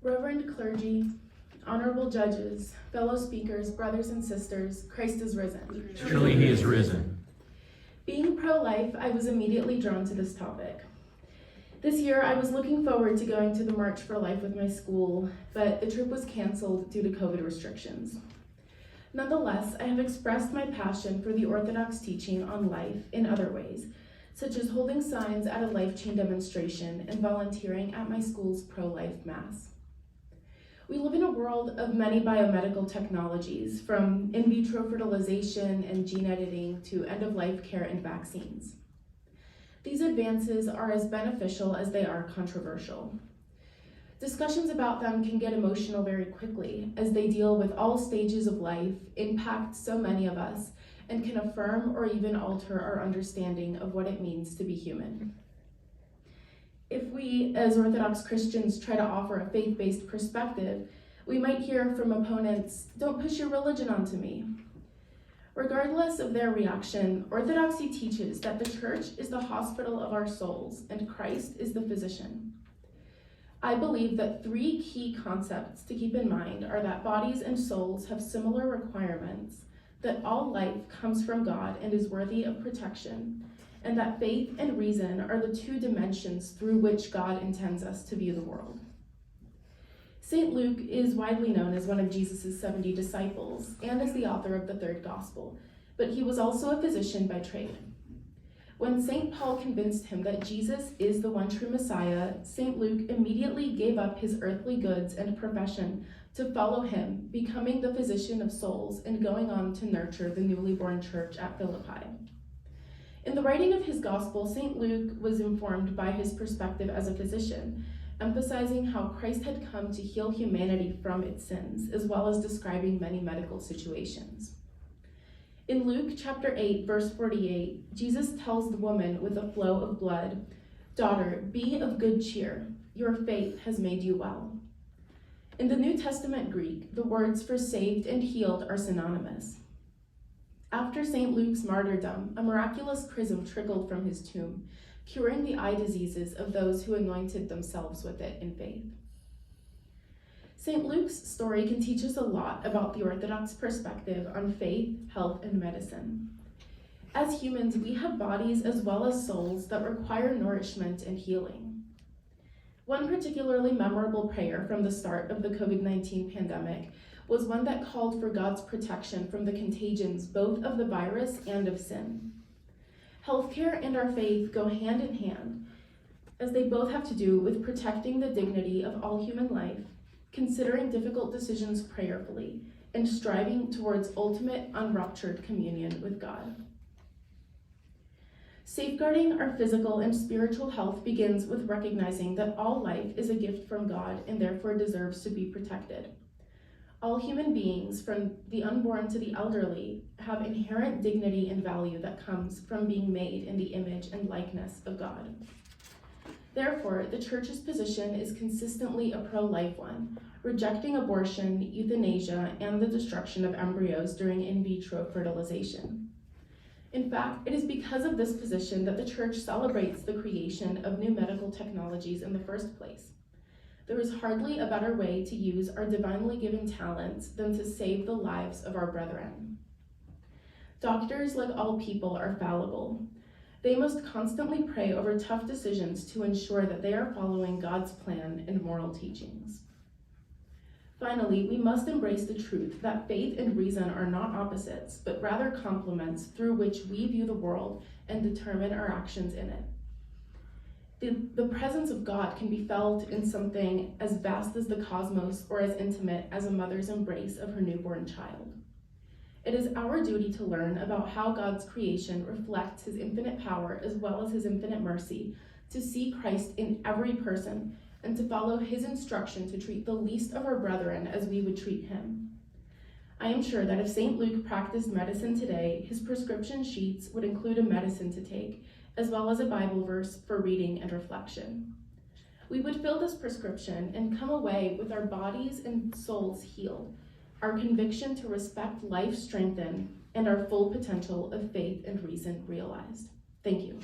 Reverend clergy, honorable judges, fellow speakers, brothers and sisters, Christ is risen. Truly he is risen. Being pro-life, I was immediately drawn to this topic. This year, I was looking forward to going to the March for Life with my school, but the trip was canceled due to COVID restrictions. Nonetheless, I have expressed my passion for the Orthodox teaching on life in other ways, such as holding signs at a life chain demonstration and volunteering at my school's pro-life mass. We live in a world of many biomedical technologies, from in vitro fertilization and gene editing to end-of-life care and vaccines. These advances are as beneficial as they are controversial. Discussions about them can get emotional very quickly, as they deal with all stages of life, impact so many of us, and can affirm or even alter our understanding of what it means to be human. If we, as Orthodox Christians, try to offer a faith-based perspective, we might hear from opponents, "Don't push your religion onto me." Regardless of their reaction, Orthodoxy teaches that the Church is the hospital of our souls and Christ is the physician. I believe that three key concepts to keep in mind are that bodies and souls have similar requirements, that all life comes from God and is worthy of protection, and that faith and reason are the two dimensions through which God intends us to view the world. St. Luke is widely known as one of Jesus' 70 disciples and as the author of the third gospel, but he was also a physician by trade. When St. Paul convinced him that Jesus is the one true Messiah, St. Luke immediately gave up his earthly goods and profession to follow him, becoming the physician of souls and going on to nurture the newly born church at Philippi. In the writing of his gospel, St. Luke was informed by his perspective as a physician, emphasizing how Christ had come to heal humanity from its sins, as well as describing many medical situations. In Luke chapter 8, verse 48, Jesus tells the woman with a flow of blood, "Daughter, be of good cheer. Your faith has made you well." In the New Testament Greek, the words for saved and healed are synonymous. After St. Luke's martyrdom, a miraculous chrism trickled from his tomb, curing the eye diseases of those who anointed themselves with it in faith. St. Luke's story can teach us a lot about the Orthodox perspective on faith, health, and medicine. As humans, we have bodies as well as souls that require nourishment and healing. One particularly memorable prayer from the start of the COVID-19 pandemic was one that called for God's protection from the contagions both of the virus and of sin. Healthcare and our faith go hand in hand, as they both have to do with protecting the dignity of all human life, considering difficult decisions prayerfully, and striving towards ultimate unruptured communion with God. Safeguarding our physical and spiritual health begins with recognizing that all life is a gift from God and therefore deserves to be protected. All human beings, from the unborn to the elderly, have inherent dignity and value that comes from being made in the image and likeness of God. Therefore, the Church's position is consistently a pro-life one, rejecting abortion, euthanasia, and the destruction of embryos during in vitro fertilization. In fact, it is because of this position that the Church celebrates the creation of new medical technologies in the first place. There is hardly a better way to use our divinely given talents than to save the lives of our brethren. Doctors, like all people, are fallible. They must constantly pray over tough decisions to ensure that they are following God's plan and moral teachings. Finally, we must embrace the truth that faith and reason are not opposites, but rather complements through which we view the world and determine our actions in it. The presence of God can be felt in something as vast as the cosmos or as intimate as a mother's embrace of her newborn child. It is our duty to learn about how God's creation reflects his infinite power as well as his infinite mercy, to see Christ in every person, and to follow his instruction to treat the least of our brethren as we would treat him. I am sure that if St. Luke practiced medicine today, his prescription sheets would include a medicine to take, as well as a Bible verse for reading and reflection. We would fill this prescription and come away with our bodies and souls healed, our conviction to respect life strengthened, and our full potential of faith and reason realized. Thank you.